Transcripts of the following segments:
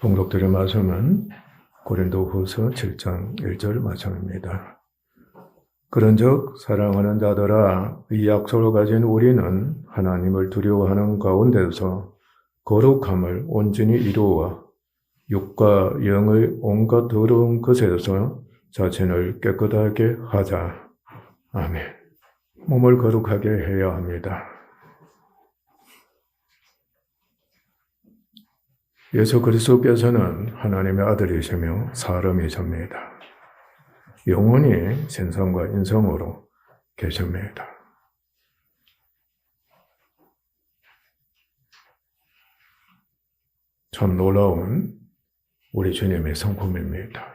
봉독드릴 말씀은 고린도후서 7장 1절 말씀입니다. 그런즉 사랑하는 자들아, 이 약속을 가진 우리는 하나님을 두려워하는 가운데서 거룩함을 온전히 이루어 육과 영의 온갖 더러운 것에서 자신을 깨끗하게 하자. 아멘. 몸을 거룩하게 해야 합니다. 예수 그리스도께서는 하나님의 아들이시며 사람이십니다. 영원히 신성과 인성으로 계십니다. 참 놀라운 우리 주님의 성품입니다.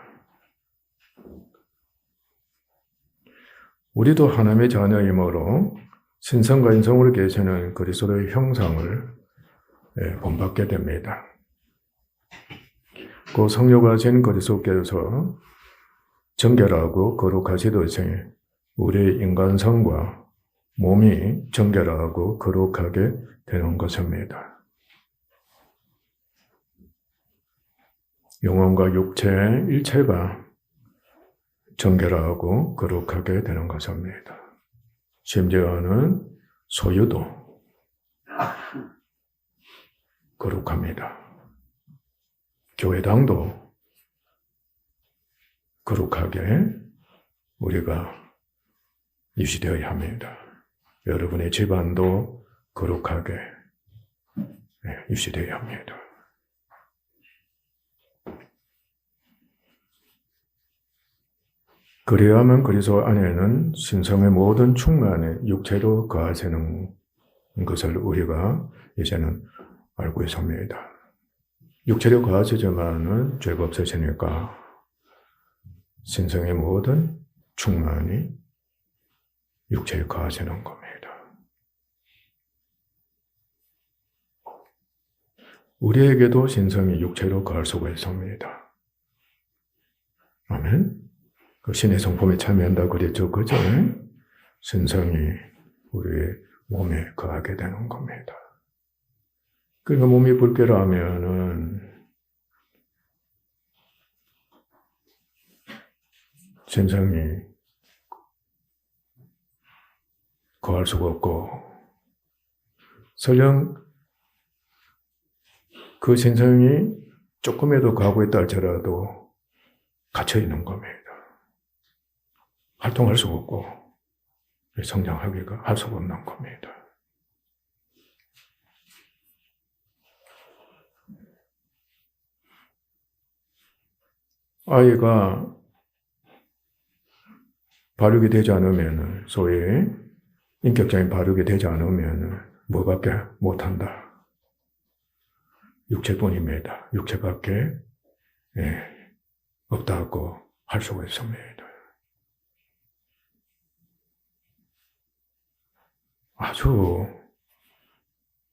우리도 하나님의 자녀이므로 신성과 인성으로 계시는 그리스도의 형상을 본받게 됩니다. 그 성령하신 그리스도께서 정결하고 거룩하시듯이 우리의 인간성과 몸이 정결하고 거룩하게 되는 것입니다. 영혼과 육체 일체가 정결하고 거룩하게 되는 것입니다. 심지어는 소유도 거룩합니다. 교회당도 거룩하게 우리가 유지되어야 합니다. 여러분의 집안도 거룩하게 유지되어야 합니다. 그리하면 그리스도 안에는 신성의 모든 충만이 육체로 거하시는 것을 우리가 이제는 알고 있습니다. 육체로 거하시지만은 죄가 없으시니까 신성의 모든 충만이 육체에 거하시는 겁니다. 우리에게도 신성이 육체로 거할 수가 있습니다. 아멘. 그 신의 성품에 참여한다고 그랬죠. 그죠? 신성이 우리의 몸에 거하게 되는 겁니다. 그러니까 몸이 불결하면은 신성이 거할 수가 없고, 설령 그 신성이 조금이라도 가고 있다 할지라도 갇혀 있는 겁니다. 활동할 수가 없고 성장하기가 할 수가 없는 겁니다. 아이가 발육이 되지 않으면, 소위 인격적인 발육이 되지 않으면 뭐밖에 못한다? 육체뿐입니다. 육체밖에 없다고 할 수가 있습니다. 아주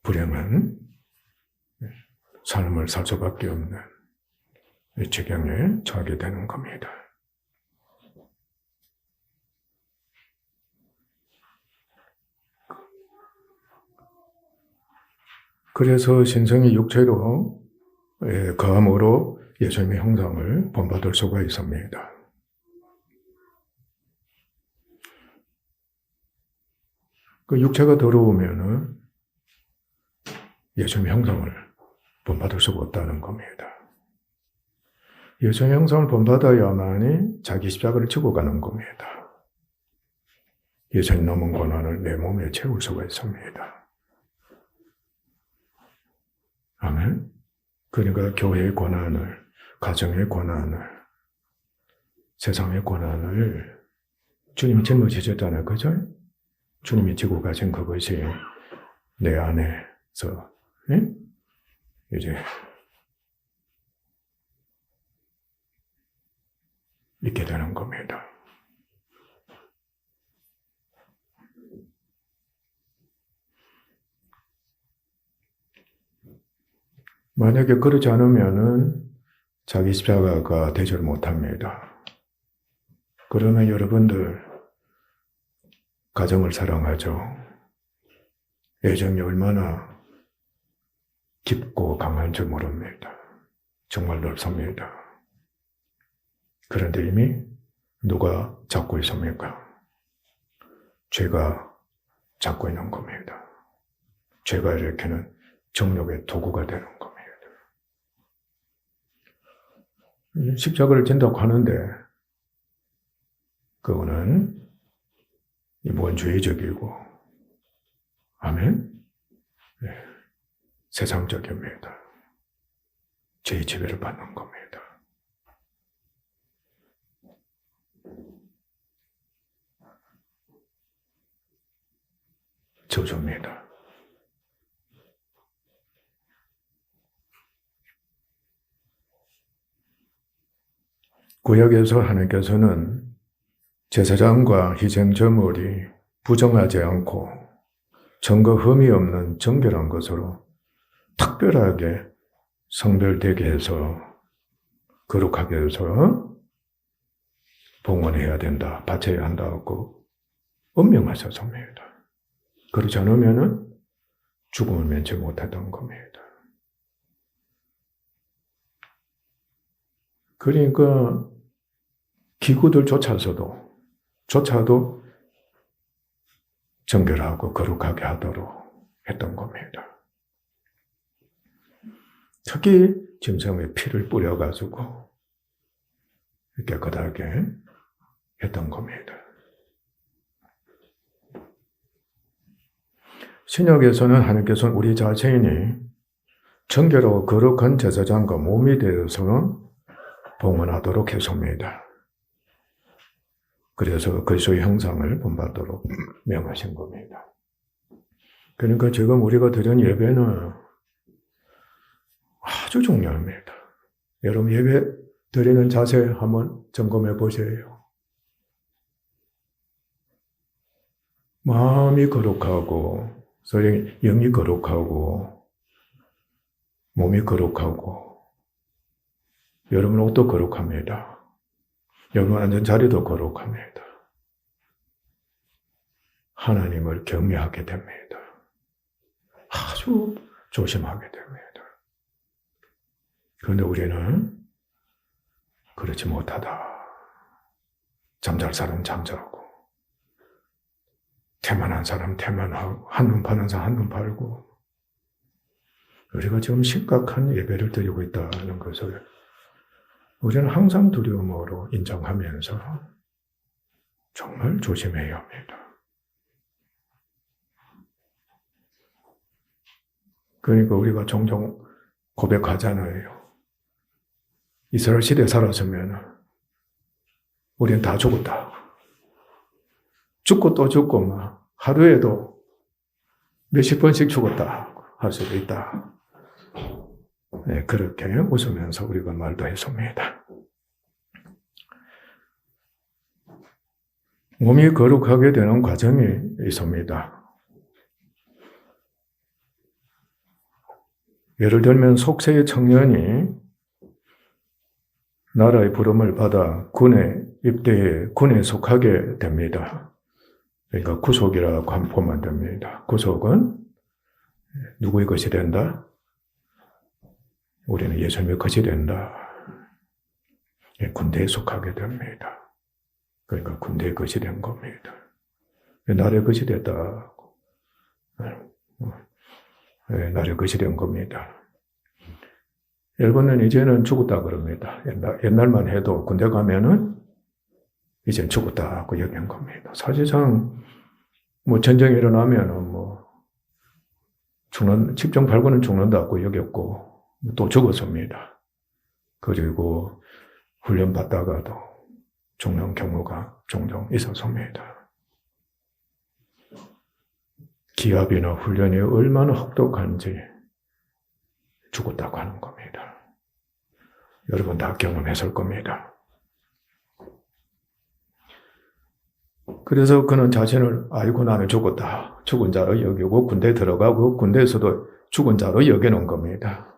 불행한 삶을 살 수밖에 없는 지경에 처하게 되는 겁니다. 그래서 신성이 육체로 거함으로 예수님의 형상을 본받을 수가 있습니다. 그 육체가 더러우면은 예수님의 형상을 본받을 수가 없다는 겁니다. 예수님의 형상을 본받아야만이 자기 십자가를 지고 가는 겁니다. 예수님 남은 고난을 내 몸에 채울 수가 있습니다. 아멘. 그러니까 교회의 고난을, 가정의 고난을, 세상의 고난을 주님이 짊어지셨잖아요. 그죠? 주님이 지고 가신 그것이 내 안에서 이제 있게 되는 겁니다. 만약에 그렇지 않으면은 자기 십자가가 되지를 못합니다. 그러면 여러분들 가정을 사랑하죠. 애정이 얼마나 깊고 강한 줄 모릅니다. 정말 넓습니다. 그런데 이미 누가 잡고 있습니까? 죄가 잡고 있는 겁니다. 죄가 이렇게는 정욕의 도구가 되는 겁니다. 십자가를 진다고 하는데 그거는 원주의적이고 아멘? 네. 세상적입니다. 죄의 지배를 받는 겁니다. 저주입니다. 구약에서 하나님께서는 제사장과 희생제물이 부정하지 않고 증거 흠이 없는 정결한 것으로 특별하게 성별되게 해서 거룩하게 해서 봉헌해야 된다, 바쳐야 한다고 엄명하셨습니다. 그렇지 않으면 죽음을 면치 못하던 겁니다. 그러니까 기구들조차도 정결하고 거룩하게 하도록 했던 겁니다. 특히 짐승의 피를 뿌려가지고 깨끗하게 했던 겁니다. 신약에서는 하나님께서는 우리 자신이 정결하고 거룩한 제사장과 몸이 되어서 봉헌하도록 했습니다. 그래서 그리스도의 형상을 본받도록 명하신 겁니다. 그러니까 지금 우리가 드린 예배는 아주 중요합니다. 여러분 예배 드리는 자세 한번 점검해 보세요. 마음이 거룩하고 영이 거룩하고 몸이 거룩하고 여러분 옷도 거룩합니다. 여러분 앉은 자리도 거룩합니다. 하나님을 경외하게 됩니다. 아주 조심하게 됩니다. 그런데 우리는 그렇지 못하다. 잠잘 사람 잠자고 태만한 사람 태만하고 한눈 파는 사람 한눈 팔고 우리가 지금 심각한 예배를 드리고 있다는 것을 우리는 항상 두려움으로 인정하면서 정말 조심해야 합니다. 그러니까 우리가 종종 고백하잖아요. 이스라엘 시대에 살았으면 우리는 다 죽었다. 죽고 또 죽고 막 하루에도 몇십 번씩 죽었다 할 수도 있다. 네, 그렇게 웃으면서 우리가 말도 했습니다. 몸이 거룩하게 되는 과정이 있습니다. 예를 들면 속세의 청년이 나라의 부름을 받아 군에 입대해 군에 속하게 됩니다. 그러니까 구속이라고 하면 보면 됩니다. 구속은 누구의 것이 된다? 우리는 예수님의 것이 된다. 군대에 속하게 됩니다. 그러니까 군대의 것이 된 겁니다. 나라의 것이 됐다. 나라의 것이 된 겁니다. 일본은 이제는 죽었다 그럽니다. 옛날만 해도 군대 가면은 이젠 죽었다고 여긴 겁니다. 사실상 전쟁이 일어나면은 집정팔고는 죽는다고 여겼고 또 죽었습니다. 그리고 훈련 받다가도 죽는 경우가 종종 있었습니다. 기합이나 훈련이 얼마나 혹독한지 죽었다고 하는 겁니다. 여러분 다 경험했을 겁니다. 그래서 그는 자신을 아이고 나는 죽었다. 죽은 자로 여기고 군대에 들어가고 군대에서도 죽은 자로 여기는 겁니다.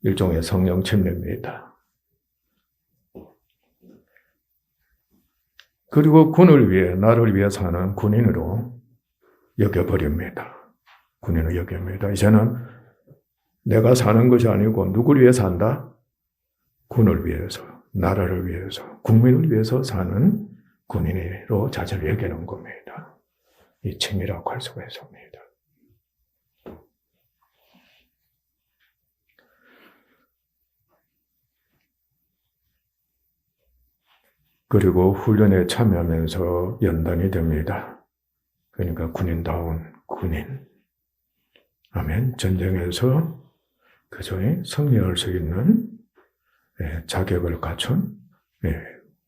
일종의 성령 침례입니다. 그리고 군을 위해 나를 위해 사는 군인으로 여겨버립니다. 군인을 여깁니다. 이제는 내가 사는 것이 아니고 누구를 위해 산다? 군을 위해서, 나라를 위해서, 국민을 위해서 사는 군인으로 자신을 여기는 겁니다. 이 칭이라고 할 수가 있습니다. 그리고 훈련에 참여하면서 연단이 됩니다. 그러니까 군인다운 군인. 아멘. 전쟁에서 그저의 승리할 수 있는 자격을 갖춘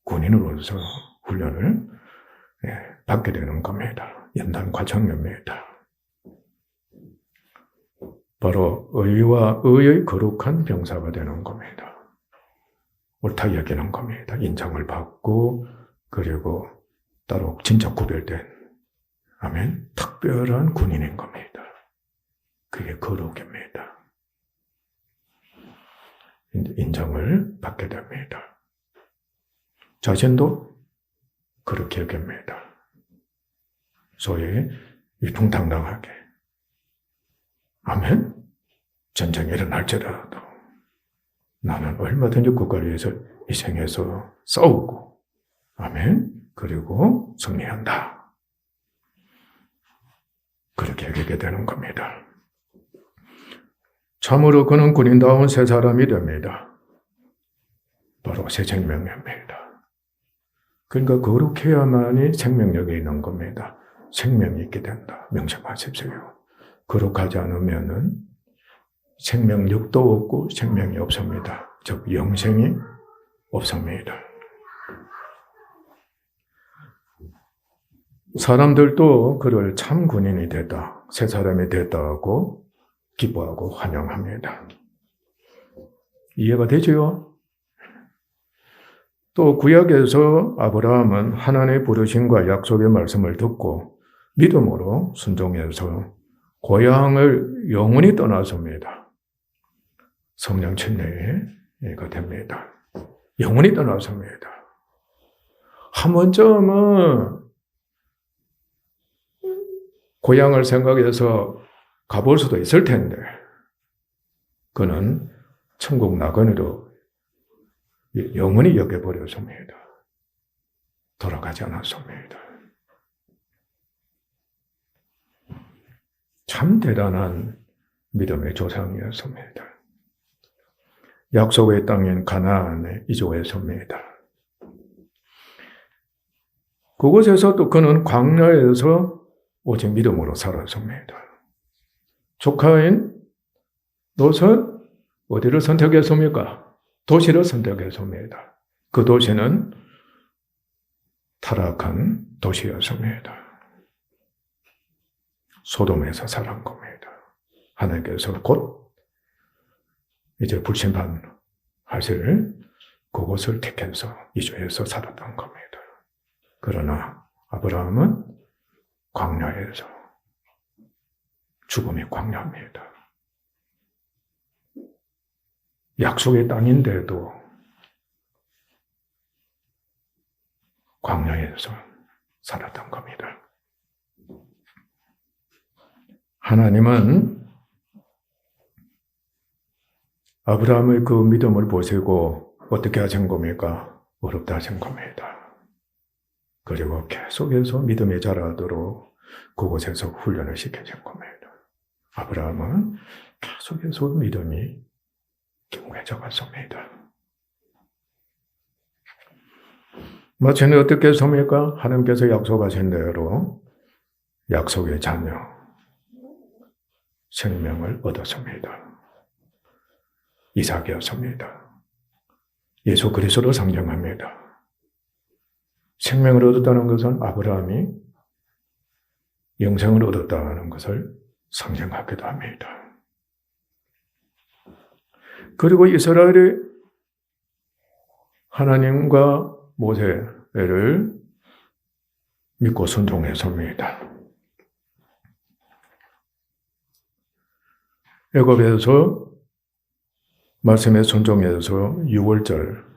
군인으로서 훈련을 받게 되는 겁니다. 연단 과정입니다. 바로 의와 의의 거룩한 병사가 되는 겁니다. 옳다 여기는 겁니다. 인정을 받고 그리고 따로 진짜 구별된 아멘 특별한 군인인 겁니다. 그게 거룩입니다. 인정을 받게 됩니다. 자신도 그렇게 여깁니다. 소위 위풍당당하게 아멘 전쟁이 일어날지라도 나는 얼마든지 국가를 위해서 희생해서 싸우고 아멘 그리고 승리한다. 그렇게 여기게 되는 겁니다. 참으로 그는 군인다운 새 사람이 됩니다. 바로 새 생명입니다. 그러니까 거룩해야만이 생명력이 있는 겁니다. 생명이 있게 된다. 명심하십시오. 거룩하지 않으면은 생명력도 없고 생명이 없습니다. 즉 영생이 없습니다. 사람들도 그를 참 군인이 됐다, 새 사람이 됐다고 기뻐하고 환영합니다. 이해가 되지요? 또 구약에서 아브라함은 하나님의 부르심과 약속의 말씀을 듣고 믿음으로 순종해서 고향을 영원히 떠났습니다. 성령 침례가 됩니다. 영원히 떠났습니다. 한 번쯤은 고향을 생각해서 가볼 수도 있을 텐데 그는 천국 나그네로 영원히 여겨버렸습니다. 돌아가지 않았습니다. 참 대단한 믿음의 조상이었습니다. 약속의 땅인 가나안에 이주했습니다. 그곳에서 또 그는 광야에서 오직 믿음으로 살았습니다. 조카인 롯은 어디를 선택했습니까? 도시를 선택했습니다. 그 도시는 타락한 도시였습니다. 소돔에서 살은 겁니다. 하나님께서 곧 이제 불심판하실 그곳을 택해서 이주해서 살았던 겁니다. 그러나 아브라함은 광야에서 죽음이 광야입니다. 약속의 땅인데도 광야에서 살았던 겁니다. 하나님은 아브라함의 그 믿음을 보시고 어떻게 하신 겁니까? 어렵다 하신 겁니다. 그리고 계속해서 믿음이 자라도록 그곳에서 훈련을 시키신 겁니다. 아브라함은 계속해서 믿음이 견고해져 갔습니다. 마침내 어떻게 했습니까? 하나님께서 약속하신 대로 약속의 자녀, 생명을 얻었습니다. 이삭이었습니다. 예수 그리스도를 상징합니다. 생명을 얻었다는 것은 아브라함이 영생을 얻었다는 것을 상징하기도 합니다. 그리고 이스라엘이 하나님과 모세를 믿고 순종했습니다. 애굽에서 말씀에 순종해서 6월절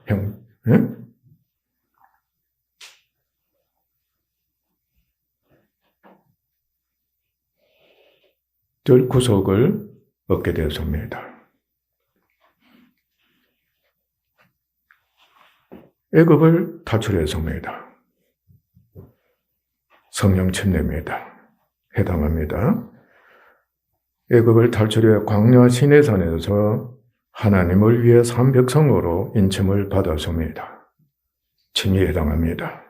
절 구속을 얻게 되었습니다. 애굽을 탈출했습니다. 성령 침례입니다. 해당합니다. 애굽을 탈출해 광야 시내산에서 하나님을 위해 삼백성으로 인침을 받았습니다. 칭의에 해당합니다.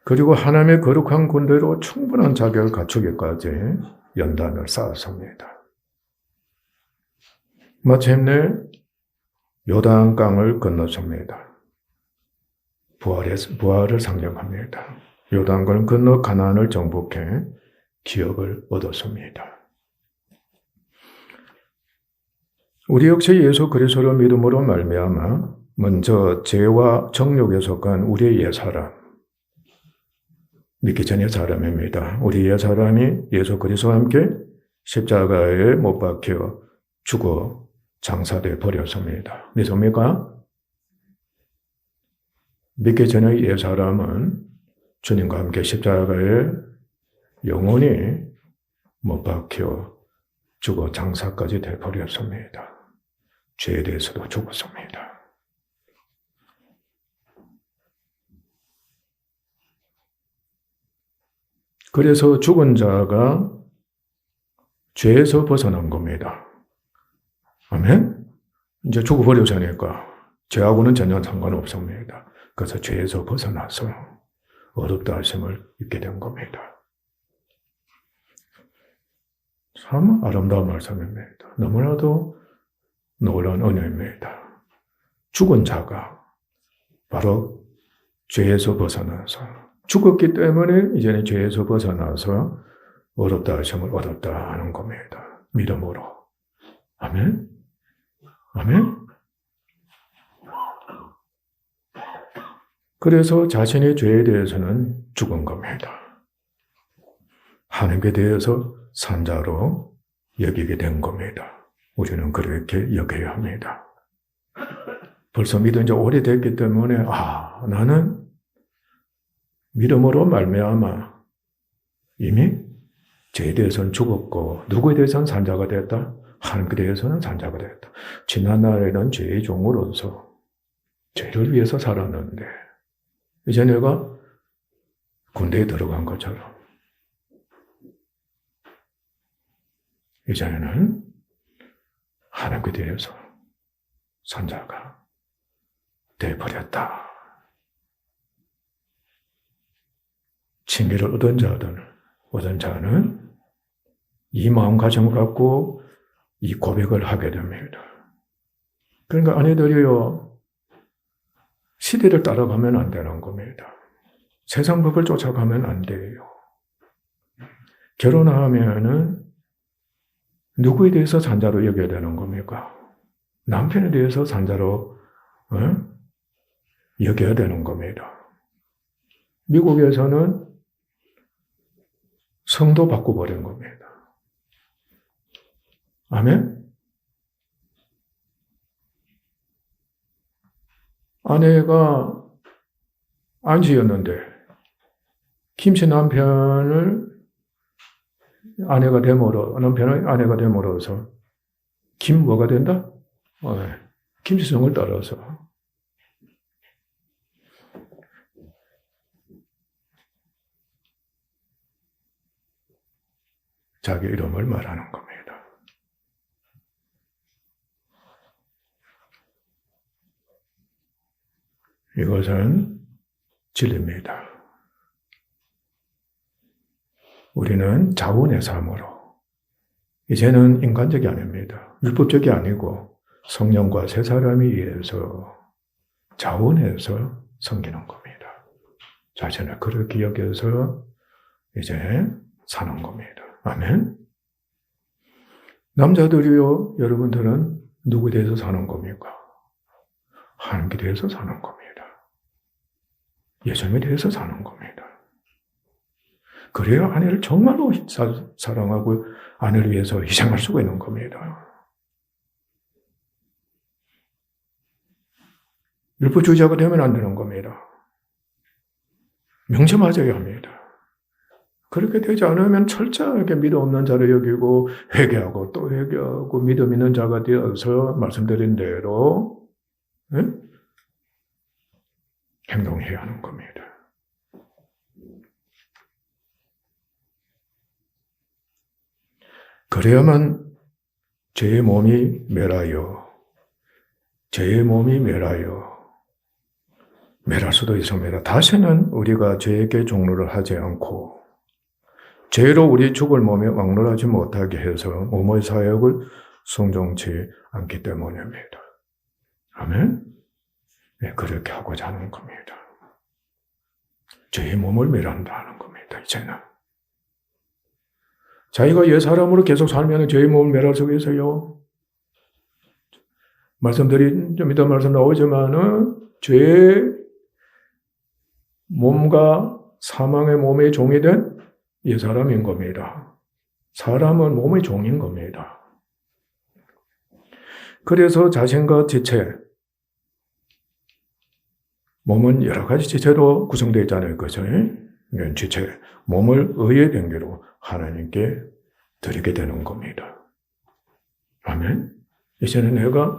그리고 하나님의 거룩한 군대로 충분한 자격을 갖추기까지 연단을 쌓았습니다. 마침내 요단강을 건넜습니다. 부활을 상징합니다. 요단강을 건너 가나안을 정복해 기업을 얻었습니다. 우리 역시 예수 그리스도를 믿음으로 말미암아 먼저 죄와 정욕에 속한 우리의 옛사람, 믿기 전의 사람입니다. 우리 옛사람이 예수 그리스도와 함께 십자가에 못 박혀 죽어 장사돼 버렸습니다. 믿습니까? 믿기 전의 옛사람은 주님과 함께 십자가에 영원히 못 박혀 죽어 장사까지 돼 버렸습니다. 죄에 대해서도 죽었습니다. 그래서 죽은 자가 죄에서 벗어난 겁니다. 아멘? 이제 죽어버렸으니까 죄하고는 전혀 상관없습니다. 그래서 죄에서 벗어나서 어렵다 하심을 입게 된 겁니다. 참 아름다운 말씀입니다. 너무나도 놀라운 은혜입니다. 죽은 자가 바로 죄에서 벗어나서 죽었기 때문에 이제는 죄에서 벗어나서 어렵다 하심을 얻었다 하는 겁니다. 믿음으로. 아멘? 아멘? 그래서 자신의 죄에 대해서는 죽은 겁니다. 하나님께 대해서 산자로 여기게 된 겁니다. 우리는 그렇게 여겨야 합니다. 벌써 믿은 지 오래됐기 때문에 나는 믿음으로 말미암아 이미 죄에 대해서는 죽었고 누구에 대해서는 산자가 됐다? 하나님께 대해서는 산자가 됐다. 지난날에는 죄의 종으로서 죄를 위해서 살았는데 이제 내가 군대에 들어간 것처럼 이제는 하나님께 대해서 산자가 되어버렸다. 칭의를 얻은 자는 이 마음가짐을 갖고 이 고백을 하게 됩니다. 그러니까 아내들이요, 시대를 따라가면 안 되는 겁니다. 세상 법을 쫓아가면 안 돼요. 결혼하면은 누구에 대해서 산자로 여겨야 되는 겁니까? 남편에 대해서 산자로 여겨야 되는 겁니다. 미국에서는 성도 바꿔버린 겁니다. 아멘? 아내가 안지였는데 김씨 남편을 남편의 아내가 됨으로써 김 뭐가 된다? 김씨성을 따라서 자기 이름을 말하는 겁니다. 이것은 진리입니다. 우리는 자원의 삶으로 이제는 인간적이 아닙니다. 율법적이 아니고 성령과 새 사람에 의해서 자원해서 섬기는 겁니다. 자신을 그렇게 여겨서 이제 사는 겁니다. 아멘? 남자들이요, 여러분들은 누구에 대해서 사는 겁니까? 하나님께 대해서 사는 겁니다. 예수님에 대해서 사는 겁니다. 그래야 아내를 정말로 사랑하고 아내를 위해서 희생할 수가 있는 겁니다. 율법주의자가 되면 안 되는 겁니다. 명제 맞아야 합니다. 그렇게 되지 않으면 철저하게 믿음 없는 자를 여기고 회개하고 또 회개하고 믿음 있는 자가 되어서 말씀드린 대로 행동해야 하는 겁니다. 그래야만 죄의 몸이 멸하여, 죄의 몸이 멸하여, 멸할 수도 있습니다. 다시는 우리가 죄에게 종로를 하지 않고 죄로 우리 죽을 몸에 왕노하지 못하게 해서 몸의 사역을 순종치 않기 때문입니다. 아멘? 네, 그렇게 하고자 하는 겁니다. 죄의 몸을 멸한다는 겁니다, 이제는. 자기가 옛사람으로 계속 살면 죄의 몸을 멸할 수 있어요. 좀 이따 말씀 나오지만은, 죄의 몸과 사망의 몸의 종이 된 옛사람인 겁니다. 사람은 몸의 종인 겁니다. 그래서 자신과 지체, 몸은 여러 가지 지체로 구성되어 있잖아요. 그죠? 지체, 몸을 의의 병기로 하나님께 드리게 되는 겁니다. 아멘. 이제는 내가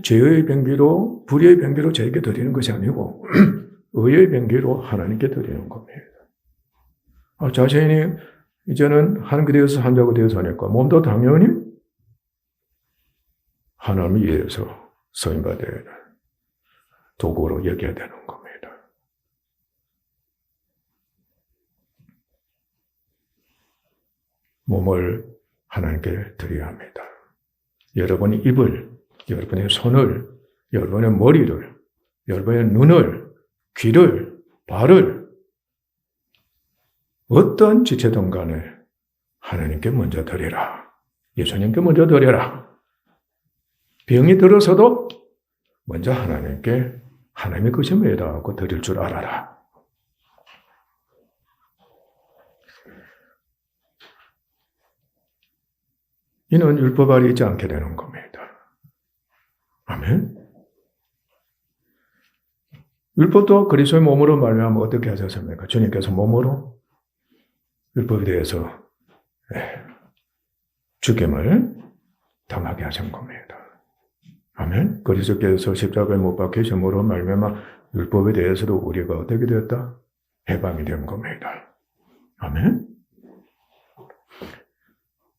죄의 병기로, 불의의 병기로 죄에게 드리는 것이 아니고 의의 병기로 하나님께 드리는 겁니다. 자신이 이제는 하나님께 대해서 산자가 되어서 하니까 몸도 당연히 하나님을 위해서 쓰임받아야 되는 도구로 여겨야 되는 겁니다. 몸을 하나님께 드려야 합니다. 여러분의 입을, 여러분의 손을, 여러분의 머리를, 여러분의 눈을, 귀를, 발을 어떤 지체든 간에 하나님께 먼저 드려라. 예수님께 먼저 드려라. 병이 들어서도 먼저 하나님께 하나님의 것임에다 하고 드릴 줄 알아라. 이는 율법 아래 있지 않게 되는 겁니다. 아멘. 율법도 그리스도의 몸으로 말미암아 어떻게 하셨습니까? 주님께서 몸으로 율법에 대해서 죽임을 당하게 하신 겁니다. 아멘. 그리스도께서 십자가에 못 박히심으로 말미암아 율법에 대해서도 우리가 어떻게 되었다? 해방이 된 겁니다. 아멘.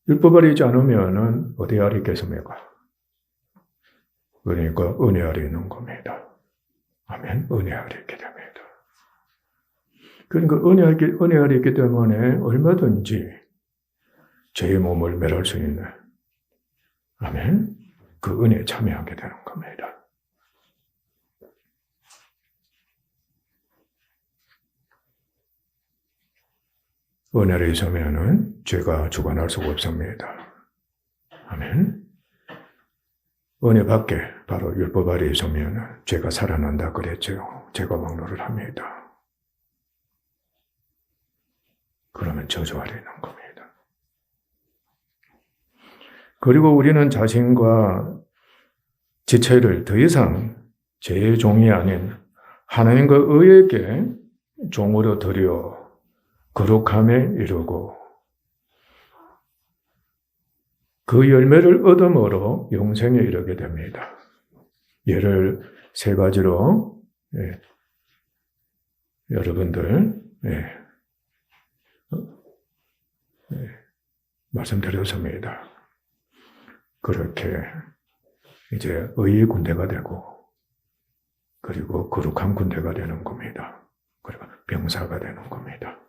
율법 아래 있지 않으면은 어디 아래 있겠습니까? 그러니까 은혜 아래 있는 겁니다. 아멘. 은혜 아래 있게 됩니다. 그러니까 은혜 아래 있기 때문에 얼마든지 죄의 몸을 멸할 수 있는, 아멘. 그 은혜에 참여하게 되는 겁니다. 은혜를 있으면은 죄가 주관할 수가 없습니다. 아멘. 은혜 밖에 바로 율법 아래 있으면 죄가 살아난다 그랬죠. 죄가 왕노를 합니다. 그러면 저주 아래 있는 겁니다. 그리고 우리는 자신과 지체를 더 이상 죄의 종이 아닌 하나님과 의에게 종으로 드려 거룩함에 이르고 그 열매를 얻음으로 영생에 이르게 됩니다. 예를 세 가지로 여러분들 말씀드렸습니다. 그렇게 이제 의의 군대가 되고 그리고 거룩한 군대가 되는 겁니다. 그리고 병사가 되는 겁니다.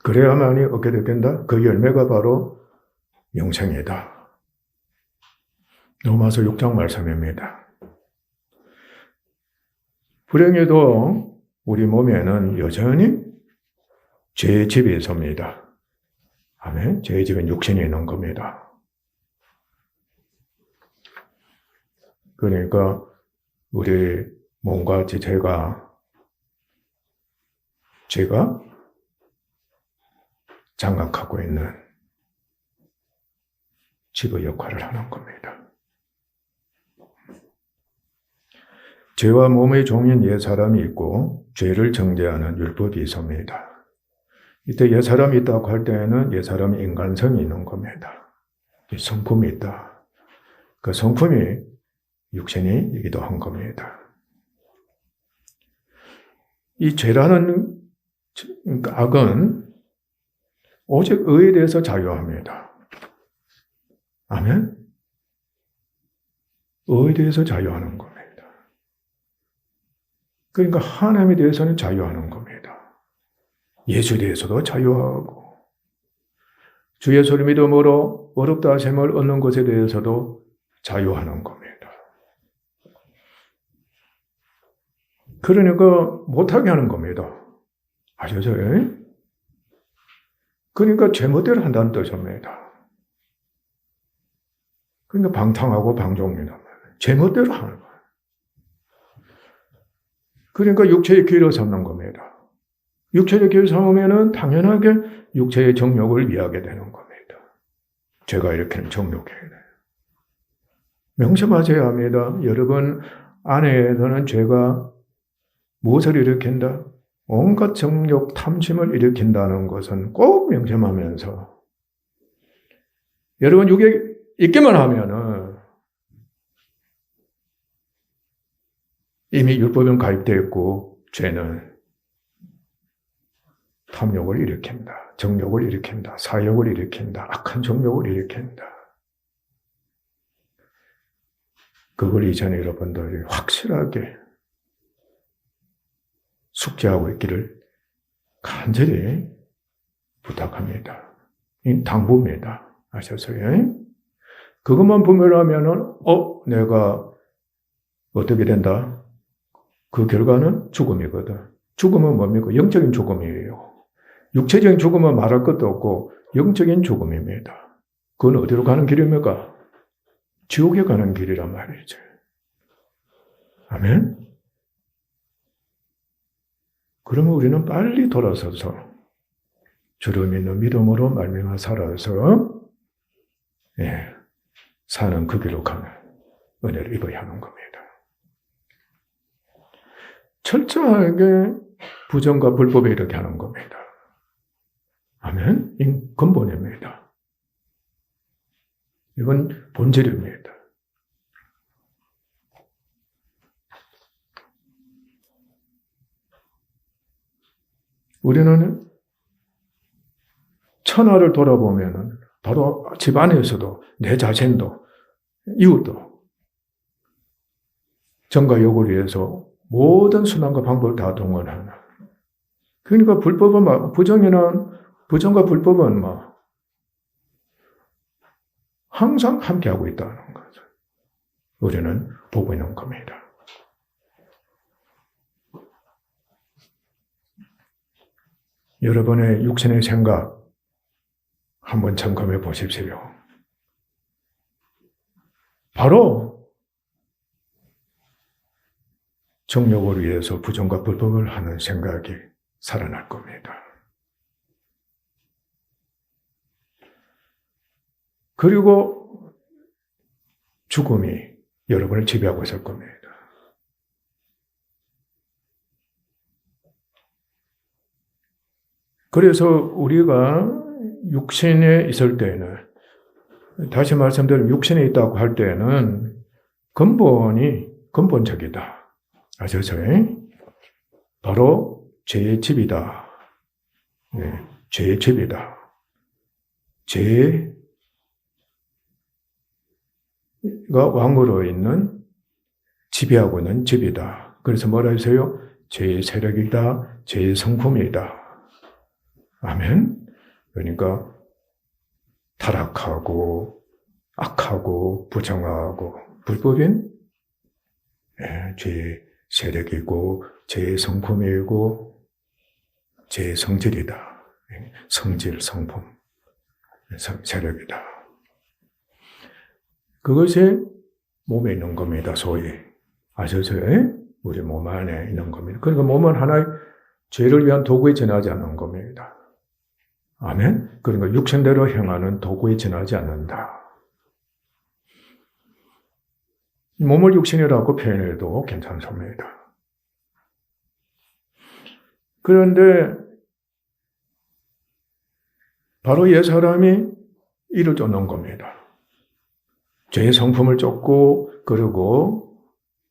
그래야만이 얻게 된다. 그 열매가 바로 영생이다. 로마서 6장 말씀입니다. 불행해도 우리 몸에는 여전히 죄의 집이 있습니다. 아멘. 죄의 집은 육신이 있는 겁니다. 그러니까 우리 몸과 지체가 죄가 장악하고 있는 집의 역할을 하는 겁니다. 죄와 몸의 종인 옛사람이 있고 죄를 정죄하는 율법이 있습니다. 이때 옛사람이 있다고 할 때에는 옛사람의 인간성이 있는 겁니다. 성품이 있다. 그 성품이 육신이기도 한 겁니다. 이 죄라는 악은 오직 의에 대해서 자유합니다. 아멘? 의에 대해서 자유하는 겁니다. 그러니까 하나님에 대해서는 자유하는 겁니다. 예수에 대해서도 자유하고 주 예수를 믿음으로 어렵다 하심을 얻는 것에 대해서도 자유하는 겁니다. 그러니까 못하게 하는 겁니다. 아시죠? 그러니까 제멋대로 한다는 뜻입니다. 그러니까 방탕하고 방종이란 말이에요. 제멋대로 하는 거예요. 그러니까 육체의 길을 삼는 겁니다. 육체의 길을 삼으면은 당연하게 육체의 정욕을 이해하게 되는 겁니다. 죄가 일으키는 정욕이에요. 명심하셔야 합니다. 여러분 안에서는 죄가 무엇을 일으킨다? 온갖 정욕, 탐심을 일으킨다는 것은 꼭 명심하면서 여러분 육에 있기만 하면은 이미 율법은 가입되어 있고 죄는 탐욕을 일으킨다. 정욕을 일으킨다. 사욕을 일으킨다. 악한 정욕을 일으킨다. 그걸 이전에 여러분들이 확실하게 숙지하고 있기를 간절히 부탁합니다. 이 당부입니다. 아셨어요? 그것만 분별하면은, 내가 어떻게 된다? 그 결과는 죽음이거든. 죽음은 뭡니까? 영적인 죽음이에요. 육체적인 죽음은 말할 것도 없고 영적인 죽음입니다. 그건 어디로 가는 길입니까? 지옥에 가는 길이란 말이죠. 아멘? 그러면 우리는 빨리 돌아서서 주를 믿는 믿음으로 말미암아 살아서 사는 그 길로 가는 은혜를 입어야 하는 겁니다. 철저하게 부정과 불법에 이렇게 하는 겁니다. 아멘? 이 근본입니다. 이건 본질입니다. 우리는 천하를 돌아보면 바로 집안에서도 내 자신도 이웃도 정과 욕을 위해서 모든 수단과 방법을 다 동원하는. 그러니까 불법은 부정과 불법은 항상 함께하고 있다는 거죠. 우리는 보고 있는 겁니다. 여러분의 육신의 생각 한번 점검해 보십시오. 바로 정욕을 위해서 부정과 불법을 하는 생각이 살아날 겁니다. 그리고 죽음이 여러분을 지배하고 있을 겁니다. 그래서 우리가 육신에 있을 때는, 다시 말씀드리면 육신에 있다고 할 때는 근본적이다. 아시죠? 바로 죄의 집이다. 죄의 집이다. 죄가 왕으로 있는, 지배하고 있는 집이다. 그래서 뭐라 했어요? 죄의 세력이다. 죄의 성품이다. 아멘? 그러니까 타락하고 악하고 부정하고 불법인 죄의 세력이고 죄의 성품이고 죄의 성질이다. 성질, 성품, 세력이다. 그것이 몸에 있는 겁니다. 소위. 아셔서 우리 몸 안에 있는 겁니다. 그러니까 몸은 하나의 죄를 위한 도구에 지나지 않는 겁니다. 아멘? 그러니까 육신대로 행하는 도구에 지나지 않는다. 몸을 육신이라고 표현해도 괜찮습니다. 그런데 바로 옛사람이 이를 쫓는 겁니다. 죄의 성품을 쫓고 그리고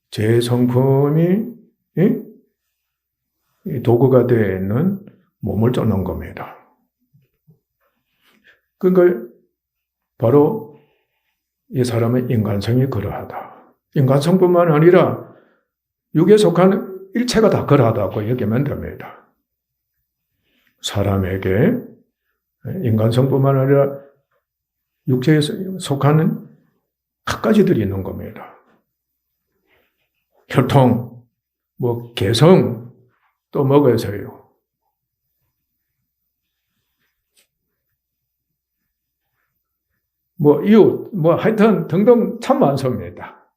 제 성품이 도구가 되어 있는 몸을 쫓는 겁니다. 그러니까 바로 이 사람의 인간성이 그러하다. 인간성뿐만 아니라 육에 속한 일체가 다 그러하다고 여기면 됩니다. 사람에게 인간성뿐만 아니라 육체에 속하는 갖가지들이 있는 겁니다. 혈통, 개성, 또 뭐가 있어요? 이웃, 하여튼 등등 참 많습니다.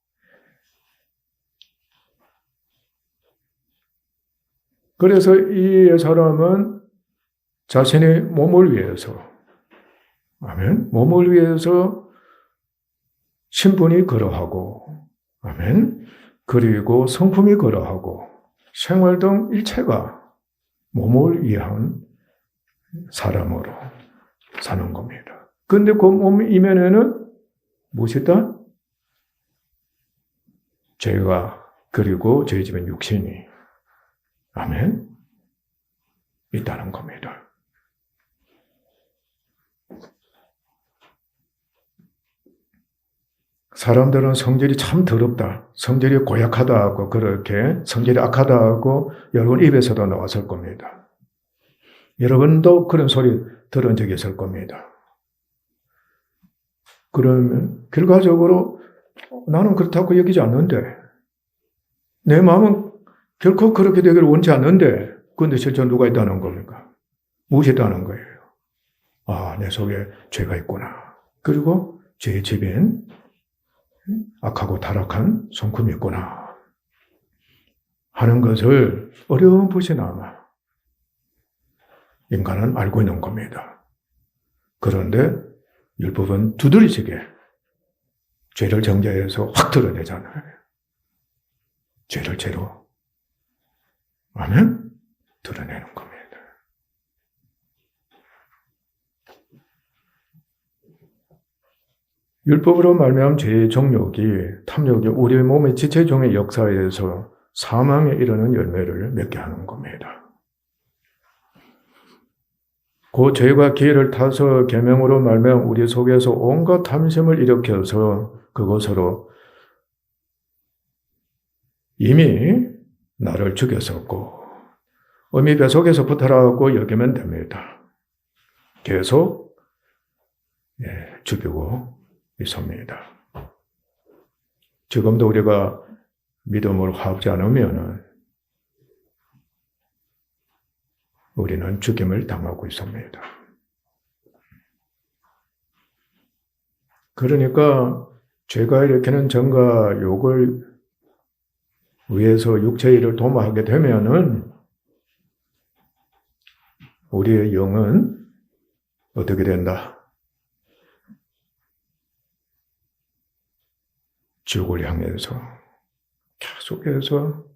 그래서 이 사람은 자신의 몸을 위해서, 아멘, 몸을 위해서 신분이 그러하고, 아멘, 그리고 성품이 그러하고, 생활 등 일체가 몸을 위한 사람으로 사는 겁니다. 그런데 그 몸 이면에는 무엇이 있다? 죄가, 그리고 저희 집엔 육신이, 아멘, 있다는 겁니다. 사람들은 성질이 참 더럽다, 성질이 고약하다 고 그렇게 성질이 악하다 고 여러분 입에서도 나왔을 겁니다. 여러분도 그런 소리 들은 적이 있을 겁니다. 그러면 결과적으로 나는 그렇다고 여기지 않는데, 내 마음은 결코 그렇게 되기를 원치 않는데, 그런데 실제 누가 있다는 겁니까? 무엇이 있다는 거예요? 아, 내 속에 죄가 있구나. 그리고 죄의 집인 악하고 타락한 성품이 있구나 하는 것을 어렴풋이나마 인간은 알고 있는 겁니다. 그런데 율법은 두드러지게 죄를 정죄해서 확 드러내잖아요. 죄를 죄로, 아멘, 드러내는 겁니다. 율법으로 말미암은 죄의 정욕이, 탐욕이 우리 몸의 지체종의 역사에서 사망에 이르는 열매를 맺게 하는 겁니다. 그 죄가 기회를 타서 계명으로 말미암아 우리 속에서 온갖 탐심을 일으켜서 그것으로 이미 나를 죽였었고 어미 뱃속에서 부터라고 여기면 됩니다. 계속 죽이고 있습니다. 지금도 우리가 믿음을 화합지 않으면 우리는 죽임을 당하고 있습니다. 그러니까 죄가 일으키는 정과 욕을 위해서 육체의 일을 도모하게 되면은 우리의 영은 어떻게 된다? 지옥을 향해서 계속해서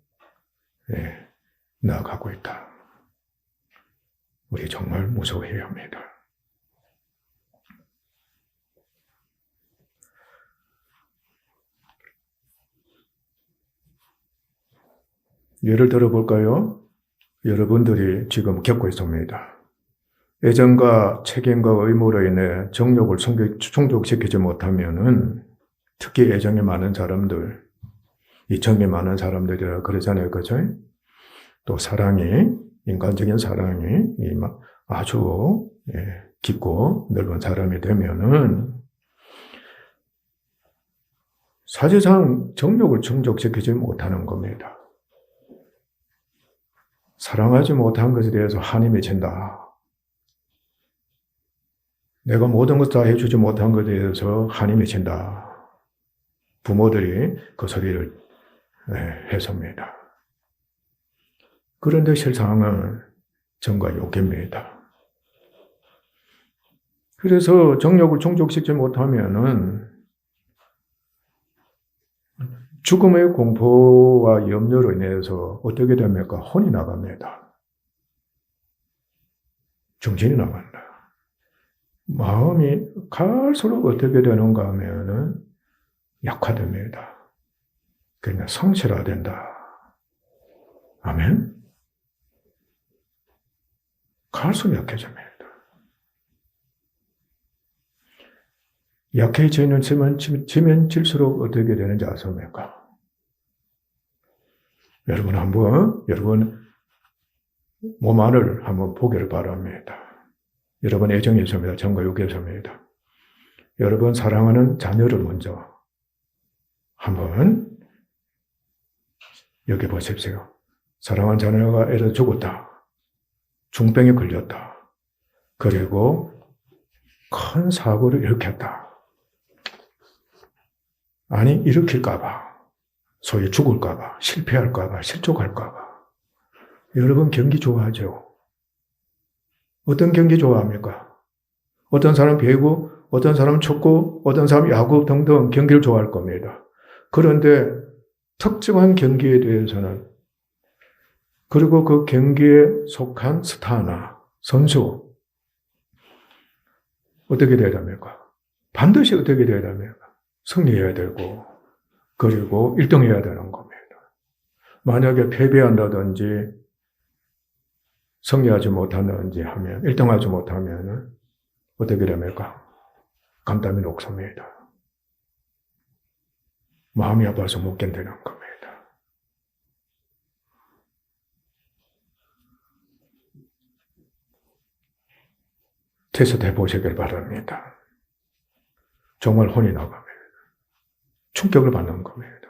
나아가고 있다. 우리 정말 무서워해야 합니다. 예를 들어볼까요? 여러분들이 지금 겪고 있습니다. 애정과 책임과 의무로 인해 정욕을 충족시키지 못하면은 특히 애정이 많은 사람들, 이성이 많은 사람들이라 그러잖아요. 그죠? 또 사랑이, 인간적인 사랑이 아주 깊고 넓은 사람이 되면은 사실상 정욕을 충족시키지 못하는 겁니다. 사랑하지 못한 것에 대해서 한이 맺힌다. 내가 모든 것 다 해주지 못한 것에 대해서 한이 맺힌다. 부모들이 그 소리를 했습니다. 그런데 실상은 정과 욕입니다. 그래서 정욕을 충족시키지 못하면은 죽음의 공포와 염려로 인해서 어떻게 됩니까? 혼이 나갑니다. 정신이 나간다. 마음이 갈수록 어떻게 되는가 하면은 약화됩니다. 그냥 성실화된다. 아멘? 갈수록 약해집니다. 약해지면 지면 질수록 어떻게 되는지 아십니까? 여러분 몸 안을 한번 보기를 바랍니다. 여러분 애정에서입니다. 정과육에서입니다. 여러분 사랑하는 자녀를 먼저 한번 여기 보십시오. 사랑하는 자녀가 애를 죽었다. 중병에 걸렸다. 그리고 큰 사고를 일으켰다. 아니 일으킬까봐, 소위 죽을까봐, 실패할까봐, 실족할까봐. 여러분 경기 좋아하죠? 어떤 경기 좋아합니까? 어떤 사람 배구, 어떤 사람 축구, 어떤 사람 야구 등등 경기를 좋아할 겁니다. 그런데 특정한 경기에 대해서는 그리고 그 경기에 속한 스타나 선수 어떻게 돼야 됩니까? 반드시 어떻게 돼야 됩니까? 승리해야 되고 그리고 1등해야 되는 겁니다. 만약에 패배한다든지 승리하지 못한다든지 하면 1등하지 못하면 어떻게 됩니까? 감담이 녹습니다. 마음이 아파서 못 견디는 겁니다. 테스트 해보시길 바랍니다. 정말 혼이 나갑니다. 충격을 받는 겁니다.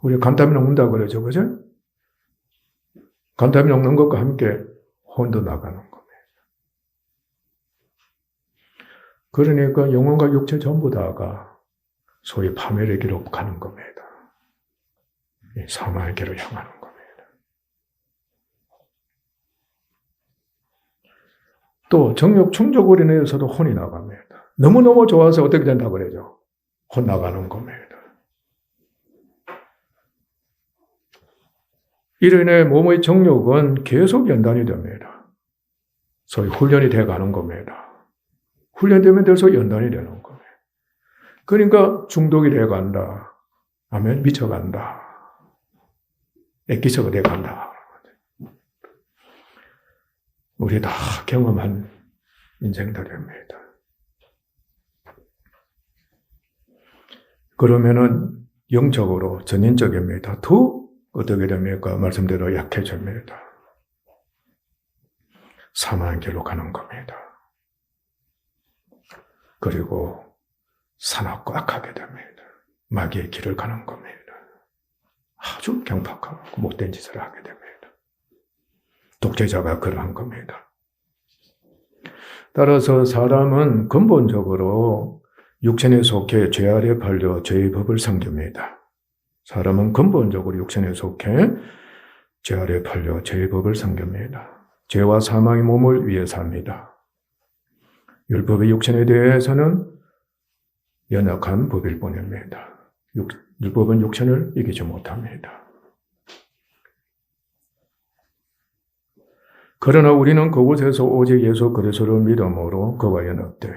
우리 간담이 녹는다고 그러죠, 그죠? 간담이 녹는 것과 함께 혼도 나가는 겁니다. 그러니까 영혼과 육체 전부 다가 소위 파멸의 길로 가는 겁니다. 사망의 길을 향하는 겁니다. 또 정욕 충족으로 인해서도 혼이 나갑니다. 너무너무 좋아서 어떻게 된다고 그러죠? 혼 나가는 겁니다. 이로 인해 몸의 정욕은 계속 연단이 됩니다. 소위 훈련이 돼가는 겁니다. 훈련되면 될수록 연단이 되는 겁니다. 그러니까 중독이 돼간다. 하면 미쳐간다. 액기스가 돼간다. 우리 다 경험한 인생들입니다. 그러면은 영적으로 전인적입니다. 더 어떻게 됩니까? 말씀대로 약해집니다. 사망의 길로 가는 겁니다. 그리고 사납고 악하게 됩니다. 마귀의 길을 가는 겁니다. 아주 경박하고 못된 짓을 하게 됩니다. 독재자가 그러한 겁니다. 따라서 사람은 근본적으로 육신에 속해 죄 아래 팔려 죄의 법을 섬깁니다. 사람은 근본적으로 육신에 속해 죄 아래 팔려 죄의 법을 섬깁니다. 죄와 사망의 몸을 위해 삽니다. 율법의 육신에 대해서는 연약한 법일 뿐입니다. 율법은 육신을 이기지 못합니다. 그러나 우리는 그곳에서 오직 예수 그리스도를 믿음으로 그와 연합돼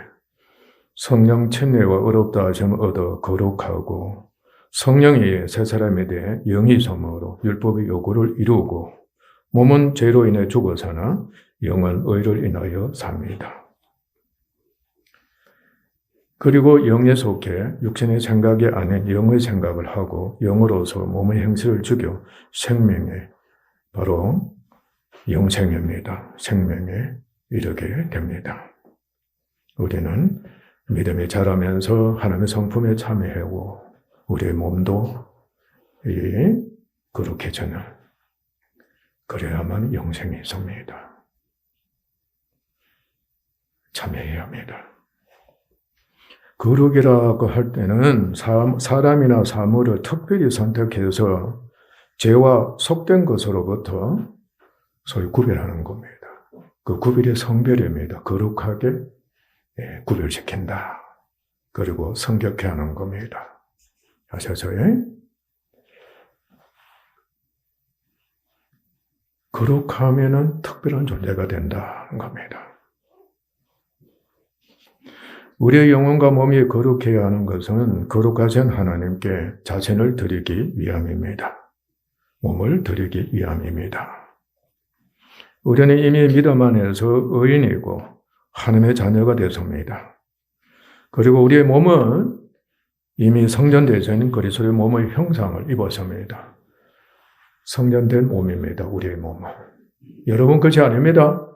성령 침례와 의롭다 하심을 얻어 거룩하고 성령이 새 사람에 대해 영이 섬으로 율법의 요구를 이루고 몸은 죄로 인해 죽어서나 영은 의를 인하여 삽니다. 그리고 영에 속해 육신의 생각이 아닌 영의 생각을 하고 영으로서 몸의 행실을 죽여 생명에 바로 영생입니다. 생명에 이르게 됩니다. 우리는 믿음이 자라면서 하나님의 성품에 참여하고 우리의 몸도 거룩해지는 그래야만 영생이 있습니다. 참여해야 합니다. 거룩이라고 할 때는 사람이나 사물을 특별히 선택해서 죄와 속된 것으로부터 소위 구별하는 겁니다. 그 구별이 성별입니다. 거룩하게 구별시킨다. 그리고 성격해 하는 겁니다. 아셔서요? 거룩하면은 특별한 존재가 된다는 겁니다. 우리의 영혼과 몸이 거룩해야 하는 것은 거룩하신 하나님께 자신을 드리기 위함입니다. 몸을 드리기 위함입니다. 우리는 이미 믿음 안에서 의인이고 하나님의 자녀가 되었습니다. 그리고 우리의 몸은 이미 성전되신 그리스도의 몸의 형상을 입었습니다. 성전된 몸입니다. 우리의 몸은. 여러분 것이 아닙니다.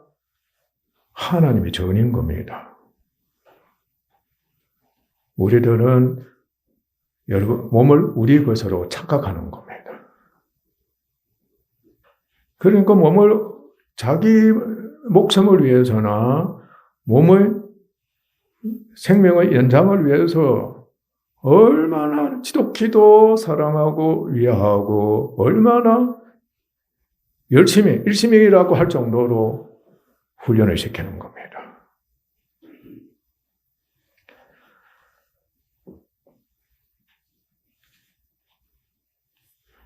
하나님이 전인 겁니다. 우리들은 여러분 몸을 우리 것으로 착각하는 겁니다. 그러니까 몸을 자기 목숨을 위해서나 몸의 생명의 연장을 위해서 얼마나 지독히도 사랑하고 위하고 얼마나 열심히 일심이라고 할 정도로 훈련을 시키는 겁니다.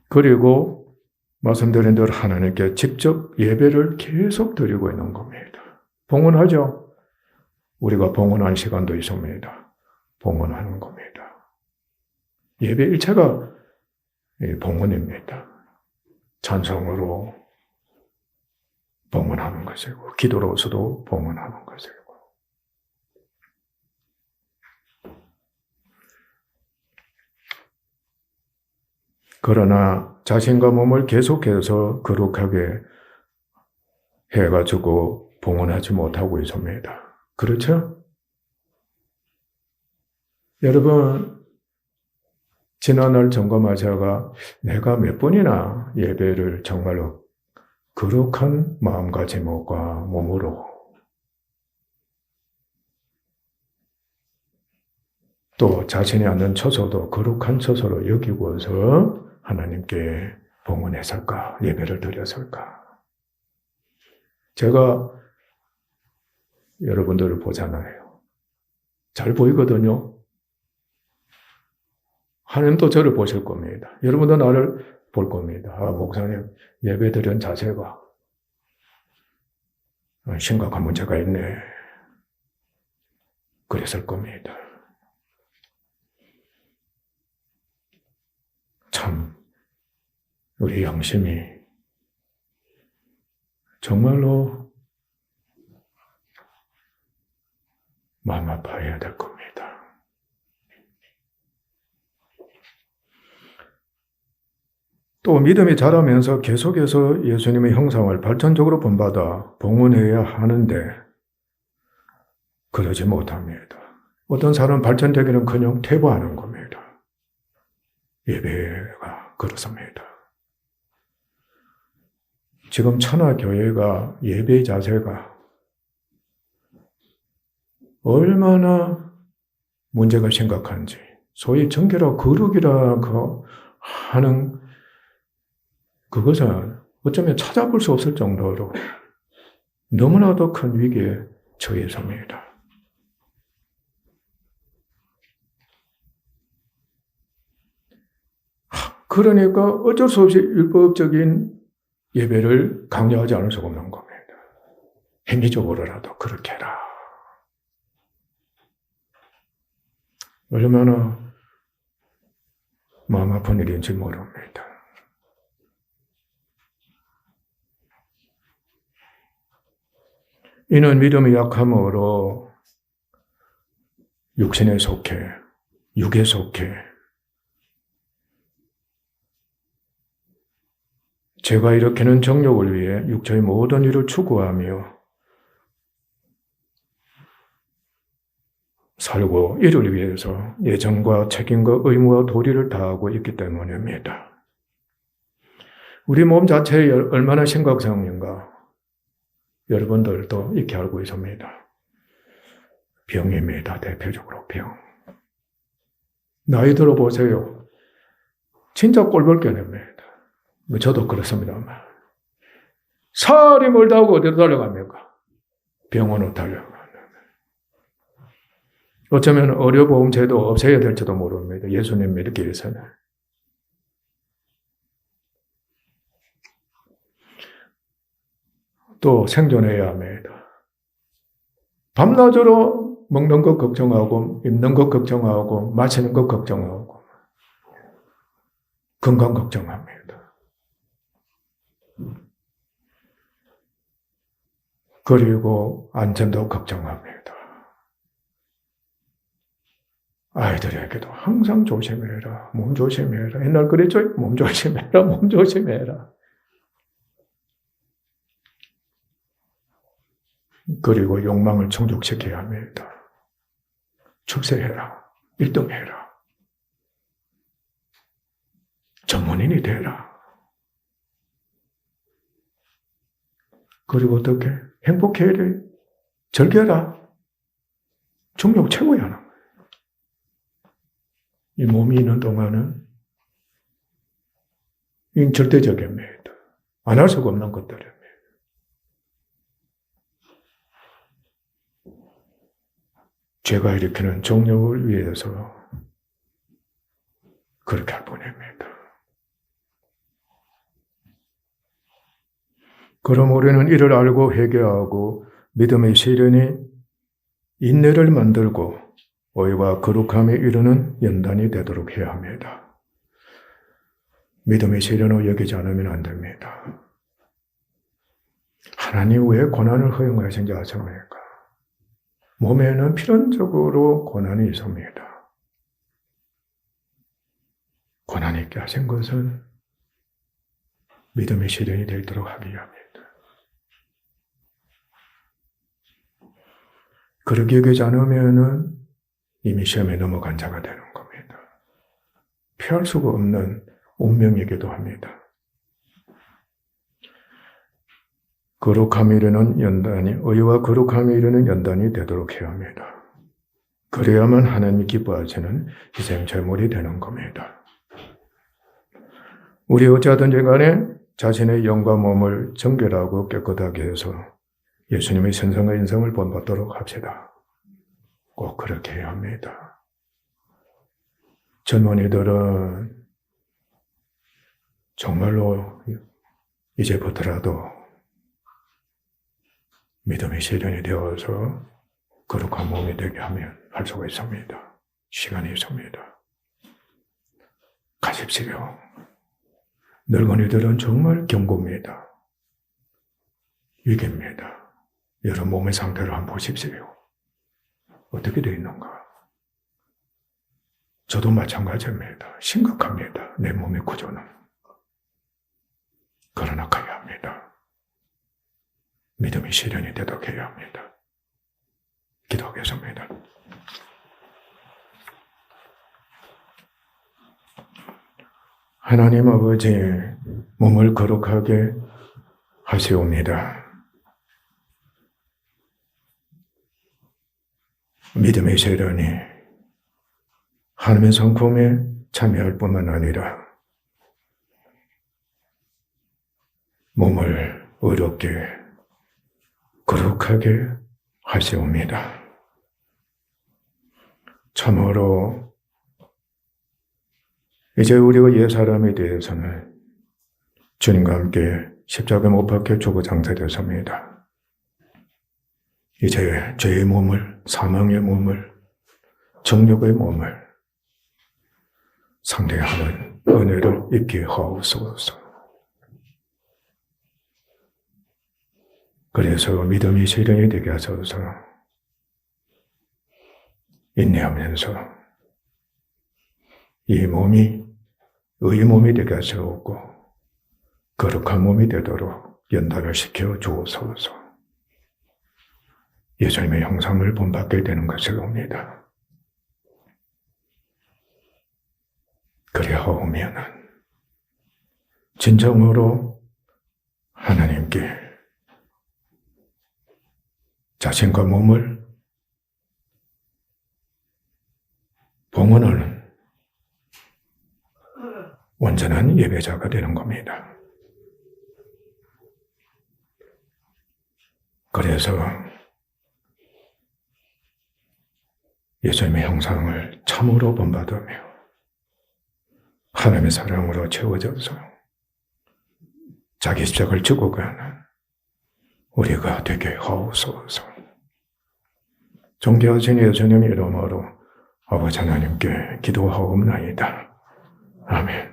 그리고 말씀드린 대로 하나님께 직접 예배를 계속 드리고 있는 겁니다. 봉헌하죠. 우리가 봉헌한 시간도 있습니다. 봉헌하는 겁니다. 예배 일체가 봉헌입니다. 찬송으로 봉헌하는 것이고 기도로서도 봉헌하는 것이고. 그러나 자신과 몸을 계속해서 거룩하게 해가지고 봉헌하지 못하고 있습니다. 그렇죠? 여러분, 지난날 점검하자가 내가 몇 번이나 예배를 정말로 거룩한 마음가짐과 몸으로 또 자신이 앉는 처소도 거룩한 처소로 여기고서 하나님께 봉헌했을까? 예배를 드렸을까? 제가 여러분들을 보잖아요. 잘 보이거든요. 하나님도 저를 보실 겁니다. 여러분도 나를 볼 겁니다. 아, 목사님, 예배 드린 자세가 심각한 문제가 있네. 그랬을 겁니다. 참, 우리 양심이 정말로 마음 아파해야 될 겁니다. 또 믿음이 자라면서 계속해서 예수님의 형상을 발전적으로 본받아 봉헌해야 하는데 그러지 못합니다. 어떤 사람은 발전되기는커녕 퇴보하는 겁니다. 예배가 그렇습니다. 지금 천하교회가 예배 자세가 얼마나 문제가 심각한지, 소위 정결하고 거룩이라고 하는 그것은 어쩌면 찾아볼 수 없을 정도로 너무나도 큰 위기에 처해 있습니다. 그러니까 어쩔 수 없이 율법적인 예배를 강요하지 않을 수가 없는 겁니다. 행위적으로라도 그렇게 해라. 얼마나 마음 아픈 일인지 모릅니다. 이는 믿음이 약함으로 육신에 속해, 육에 속해, 제가 일으키는 정욕을 위해 육체의 모든 일을 추구하며 살고 이를 위해서 예정과 책임과 의무와 도리를 다하고 있기 때문입니다. 우리 몸 자체에 얼마나 심각성인가 여러분들도 익히 알고 있습니다. 병입니다. 대표적으로 병. 나이 들어보세요. 진짜 꼴볼 껴냅니다. 저도 그렇습니다만. 살이 멀다고 어디로 달려갑니까? 병원으로 달려갑니다. 어쩌면 의료보험제도 없애야 될지도 모릅니다. 예수님 믿기 위해서는. 또 생존해야 합니다. 밤낮으로 먹는 것 걱정하고, 입는 것 걱정하고, 마시는 것 걱정하고, 건강 걱정합니다. 그리고 안전도 걱정합니다. 아이들에게도 항상 조심해라, 몸 조심해라. 옛날 그랬죠? 몸 조심해라, 몸 조심해라. 그리고 욕망을 충족시켜야 합니다. 출세해라, 1등 해라, 전문인이 되라. 그리고 어떻게? 행복해야 돼. 즐겨라. 중력 최고야. 이 몸이 있는 동안은 이 절대적입니다. 안 할 수가 없는 것들입니다. 죄가 일으키는 정욕을 위해서 그렇게 할 뿐입니다. 그럼 우리는 이를 알고 회개하고 믿음의 시련이 인내를 만들고 의와 거룩함에 이르는 연단이 되도록 해야 합니다. 믿음의 시련을 여기지 않으면 안 됩니다. 하나님 왜 고난을 허용하신지 아십니까? 몸에는 필연적으로 고난이 있습니다. 고난이 있게 하신 것은 믿음의 시련이 되도록 하기 위함입니다. 그렇게 여기지 않으면은 이미 시험에 넘어간 자가 되는 겁니다. 피할 수가 없는 운명이기도 합니다. 거룩함에 이르는 연단이, 의와 거룩함에 이르는 연단이 되도록 해야 합니다. 그래야만 하나님이 기뻐하시는 희생제물이 되는 겁니다. 우리 어찌하든지 간에 자신의 영과 몸을 정결하고 깨끗하게 해서 예수님의 선성과 인성을 본받도록 합시다. 꼭 그렇게 해야 합니다. 젊은이들은 정말로 이제부터라도 믿음의 시련이 되어서 거룩한 몸이 되게 하면 할 수가 있습니다. 시간이 있습니다. 가십시오. 늙은이들은 정말 경고입니다. 위기입니다. 여러분 몸의 상태를 한번 보십시오. 어떻게 되어 있는가? 저도 마찬가지입니다. 심각합니다. 내 몸의 구조는. 그러나 가야 합니다. 믿음의 시련이 되도록 해야 합니다. 기도하겠습니다. 하나님 아버지, 몸을 거룩하게 하시옵니다. 믿음의 시련이 하나님의 성품에 참여할 뿐만 아니라 몸을 의롭게 거룩하게 하시옵니다. 참으로 이제 우리가 옛사람에 대해서는 주님과 함께 십자가에 못 박혀 죽어 장사되었습니다. 이제 죄의 몸을, 사망의 몸을, 정욕의 몸을 상대하는 은혜를 입게 하옵소서. 그래서 믿음이 실현이 되게 하소서. 인내하면서 이 몸이 의의 몸이 되게 하시옵고 거룩한 몸이 되도록 연단을 시켜 주옵소서. 예수님의 형상을 본받게 되는 것을 옵니다. 그리하오면은 진정으로 하나님께 자신과 몸을 봉헌하는 온전한 예배자가 되는 겁니다. 그래서 예수님의 형상을 참으로 본받으며 하나님의 사랑으로 채워져서 자기 십자가를 지고 가는 우리가 되게 하옵소서. 존귀하신 예수님 이름으로 아버지 하나님께 기도하옵나이다. 아멘.